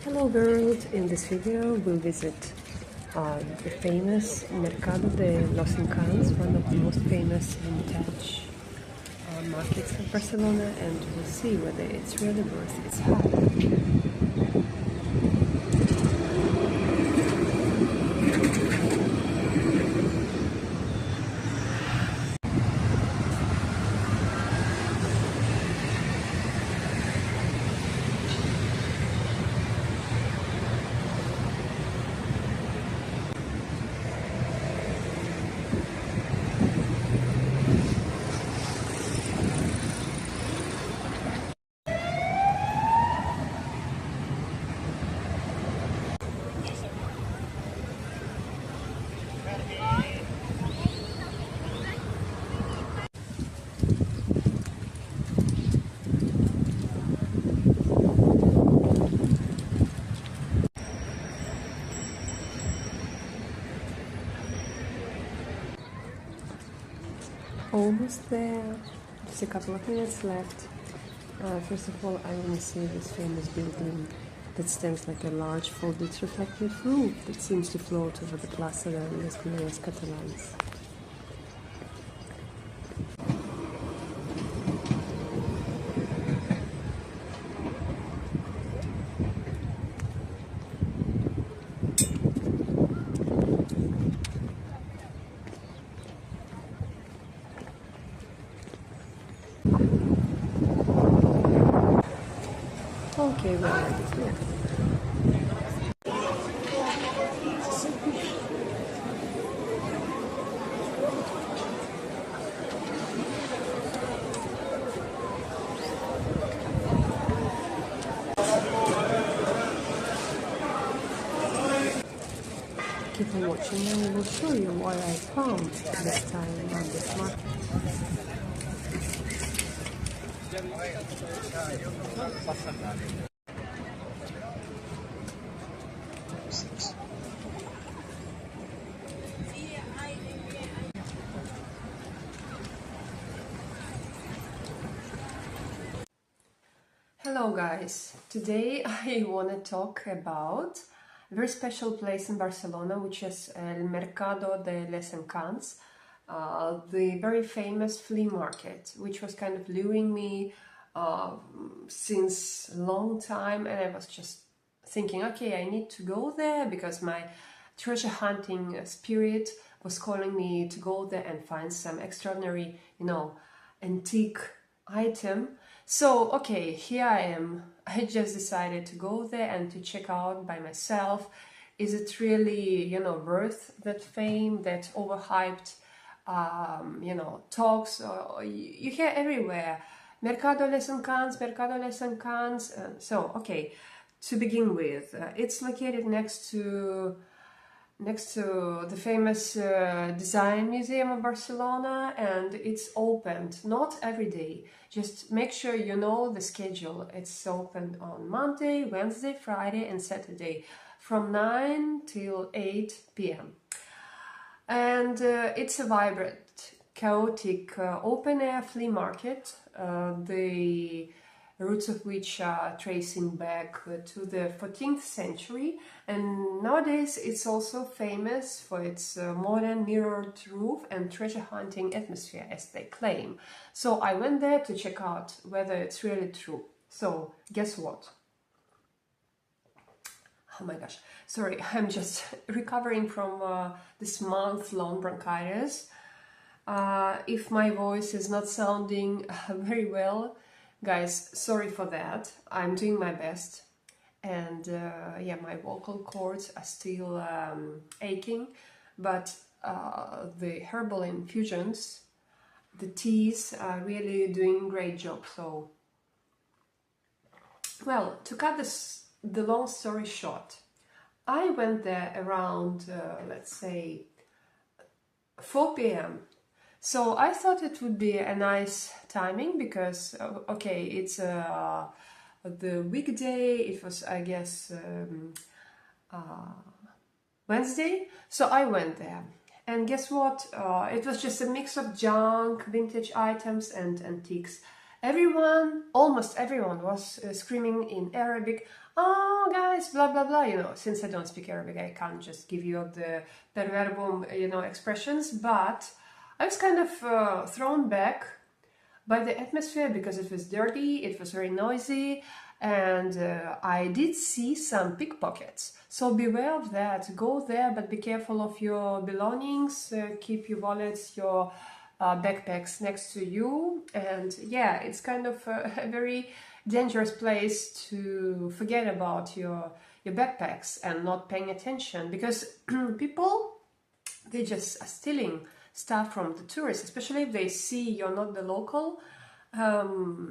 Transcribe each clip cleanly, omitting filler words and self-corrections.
Hello world, in this video we'll visit the famous Mercado de los Encants, one of the most famous vintage markets of Barcelona, and we'll see whether it's really worth its hype. Almost there, just a couple of minutes left. First of all, I want to see this famous building that stands like a large folded reflective roof that seems to float over the Plaza de las Glories Catalanas. Okay, we're ready here. Keep on watching and I will show you what I found this time on this market. Hello guys, today I want to talk about a very special place in Barcelona, which is El Mercado de los Encants, the very famous flea market, which was kind of luring me since a long time, and I was just thinking, okay, I need to go there because my treasure hunting spirit was calling me to go there and find some extraordinary, antique item. So, okay, here I am. I just decided to go there and to check out by myself. Is it really, worth that fame, that overhyped, talks? You hear everywhere. Mercado les Encants, Mercado les Encants. So, okay, to begin with, it's located next to the famous design museum of Barcelona, and it's opened not every day. Just make sure you know the schedule. It's open on Monday, Wednesday, Friday and Saturday from 9 till 8 p.m. And it's a vibrant, chaotic, open-air flea market, the roots of which are tracing back to the 14th century, and nowadays it's also famous for its modern mirrored roof and treasure hunting atmosphere, as they claim. So I went there to check out whether it's really true. So guess what? Oh my gosh, sorry, I'm just recovering from this month-long bronchitis. If my voice is not sounding very well, guys, sorry for that. I'm doing my best, and yeah, my vocal cords are still aching, but the herbal infusions, the teas are really doing a great job. So, well, to cut the long story short, I went there around, let's say, 4 p.m. So I thought it would be a nice timing because, okay, it's the weekday, it was, I guess, Wednesday, so I went there. And guess what? It was just a mix of junk, vintage items and antiques. everyone, almost everyone was screaming in Arabic, oh guys, blah blah blah, you know. Since I don't speak Arabic, I can't just give you the verbum, you know, expressions, but I was kind of thrown back by the atmosphere because it was dirty, it was very noisy, and I did see some pickpockets. So beware of that. Go there, but be careful of your belongings. Keep your wallets, your backpacks next to you. And yeah, it's kind of a very dangerous place to forget about your backpacks and not paying attention, because people, they just are stealing stuff from the tourists, especially if they see you're not the local.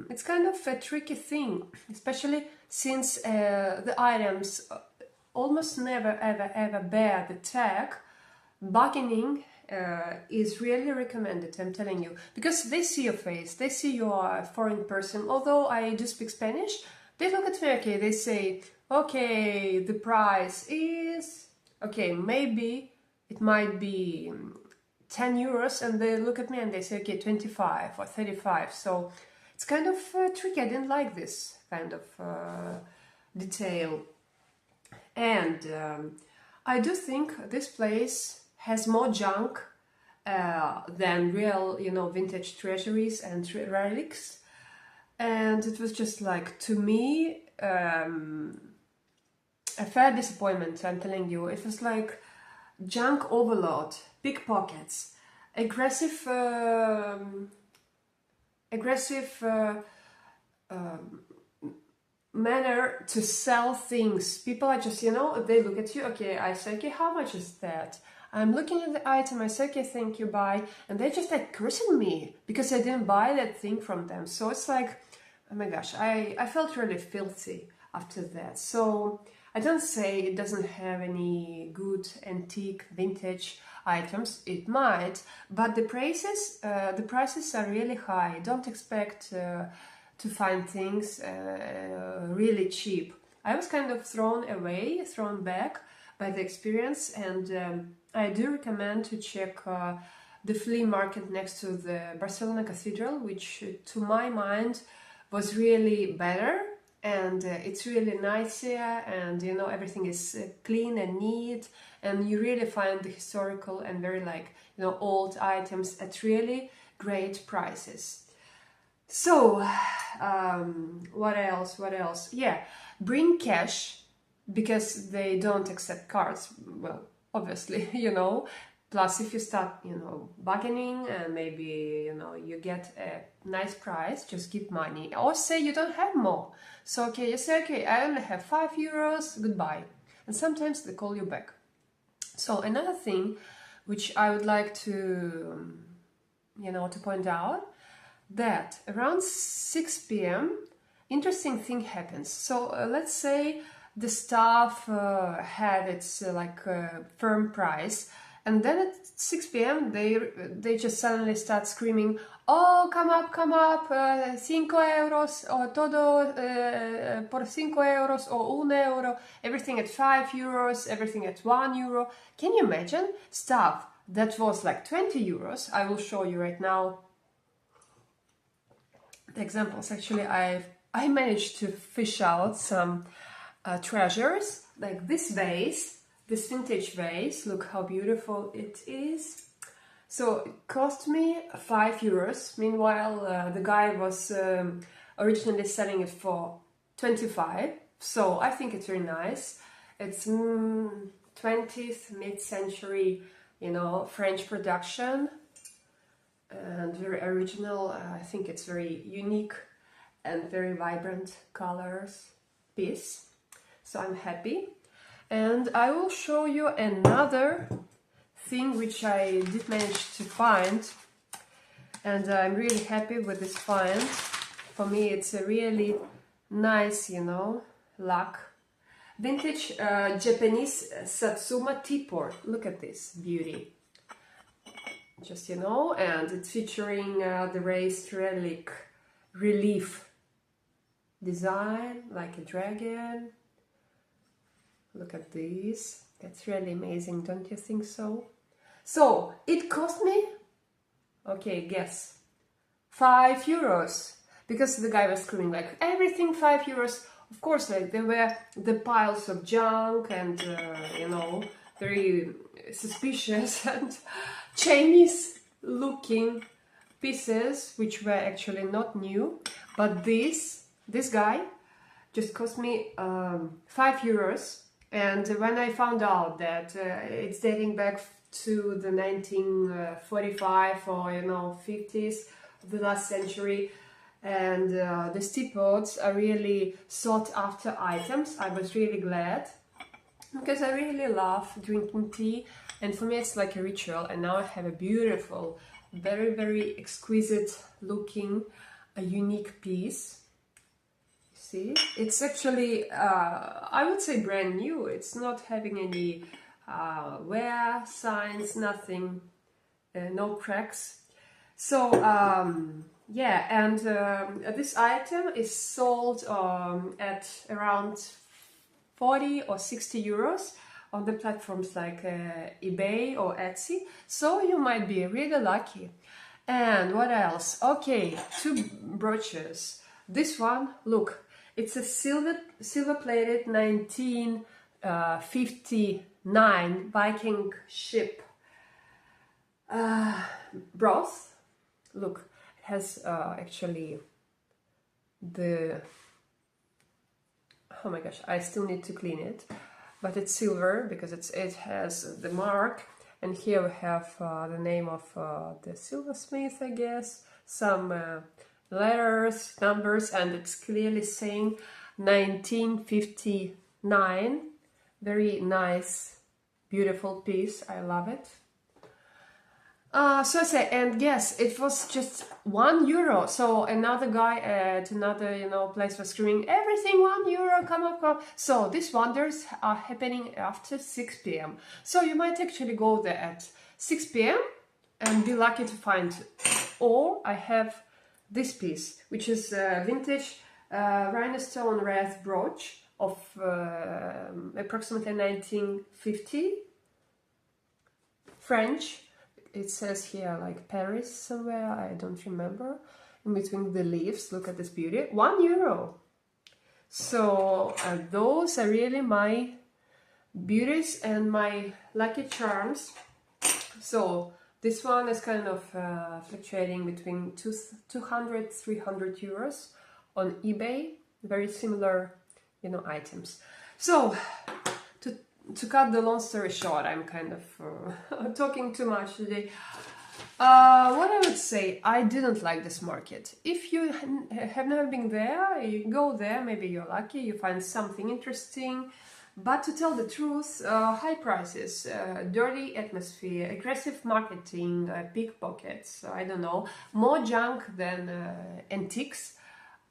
It's kind of a tricky thing, especially since the items almost never ever bear the tag. Bargaining is really recommended, I'm telling you, because they see your face, they see you are a foreign person. Although I do speak Spanish, they look at me, okay, they say, okay, the price is, okay, maybe it might be 10 euros, and they look at me and they say, okay, 25 or 35. So it's kind of tricky. I didn't like this kind of detail. And I do think this place has more junk than real, you know, vintage treasuries and relics. And it was just like, to me, a fair disappointment, I'm telling you. It was like junk overload, pickpockets, aggressive manner to sell things. People are just, you know, they look at you, okay, I say, okay, how much is that? I'm looking at the item, I say, okay, thank you, bye. And they're just like cursing me because I didn't buy that thing from them. So it's like, oh my gosh, I felt really filthy after that. So I don't say it doesn't have any good antique vintage items. It might, but the prices are really high. Don't expect to find things really cheap. I was kind of thrown back by the experience, and I do recommend to check the flea market next to the Barcelona Cathedral, which to my mind was really better. And it's really nice here, and you know, everything is clean and neat, and you really find the historical and very, like, you know, old items at really great prices. So what else? Yeah, bring cash, because they don't accept cards. Well, obviously, you know. Plus, if you start, you know, bargaining and maybe, you know, you get a nice price, just give money. Or say you don't have more. So, okay, you say, okay, I only have 5 euros, goodbye. And sometimes they call you back. So, another thing which I would like to, you know, to point out, that around 6 p.m., interesting thing happens. So, let's say the staff had its, firm price. And then at 6 p.m. they just suddenly start screaming, oh, come up, 5 euros, or todo por 5 euros, or 1 euro, everything at 5 euros, everything at 1 euro. Can you imagine? Stuff that was like 20 euros. I will show you right now the examples. Actually, I managed to fish out some treasures, like this vase. This vintage vase, look how beautiful it is. So it cost me 5 euros. Meanwhile, the guy was originally selling it for 25. So I think it's very nice. It's 20th, mid-century, you know, French production, and very original. I think it's very unique and very vibrant colors piece. So I'm happy. And I will show you another thing which I did manage to find, and I'm really happy with this find. For me, it's a really nice, you know, luck. Vintage Japanese Satsuma teapot. Look at this beauty. Just, you know, and it's featuring the raised relic relief design, like a dragon. Look at this. That's really amazing, don't you think so? So, it cost me, okay, guess, 5 euros. because the guy was screaming like everything 5 euros. Of course, like there were the piles of junk and you know, very suspicious and Chinese looking pieces which were actually not new, but this guy just cost me 5 euros. And when I found out that it's dating back to the 1945 or, you know, 50s of the last century, and the teapots are really sought after items, I was really glad, because I really love drinking tea, and for me it's like a ritual. And now I have a beautiful, very, very exquisite looking, a unique piece. See, it's actually I would say brand new. It's not having any wear signs, nothing, no cracks. So yeah, and this item is sold at around 40 or 60 euros on the platforms like eBay or Etsy, so you might be really lucky. And what else? Okay, 2 brooches. This one, look, it's a silver-plated 1959 Viking ship broth. Look, it has actually the... Oh my gosh, I still need to clean it, but it's silver because it has the mark. And here we have the name of the silversmith, I guess, some letters, numbers, and it's clearly saying 1959. Very nice, beautiful piece. I love it. So I say, and yes, it was just 1 euro. So another guy at another, you know, place was screaming, everything 1 euro, come up, come. So these wonders are happening after 6 p.m. So you might actually go there at 6 p.m. and be lucky to find. Or I have this piece, which is a vintage rhinestone wreath brooch of approximately 1950, French. It says here like Paris somewhere, I don't remember. In between the leaves, look at this beauty. 1 euro. So those are really my beauties and my lucky charms. So this one is kind of fluctuating between 200, 300 euros on eBay. Very similar, you know, items. So to cut the long story short, I'm kind of talking too much today. What I would say, I didn't like this market. If you have never been there, you go there, maybe you're lucky, you find something interesting. But to tell the truth, high prices, dirty atmosphere, aggressive marketing, pickpockets, I don't know, more junk than antiques,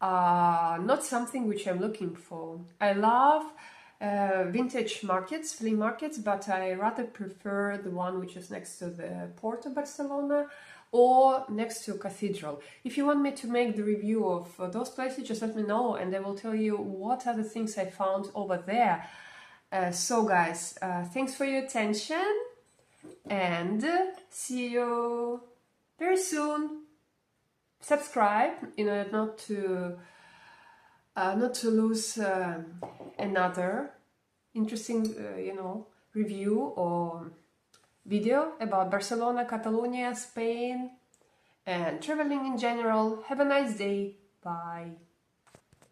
not something which I'm looking for. I love vintage markets, flea markets, but I rather prefer the one which is next to the port of Barcelona or next to a cathedral. If you want me to make the review of those places, just let me know and I will tell you what are the things I found over there. So guys, thanks for your attention and see you very soon. Subscribe in order not to lose another interesting you know, review or video about Barcelona, Catalonia, Spain and traveling in general. Have a nice day. Bye.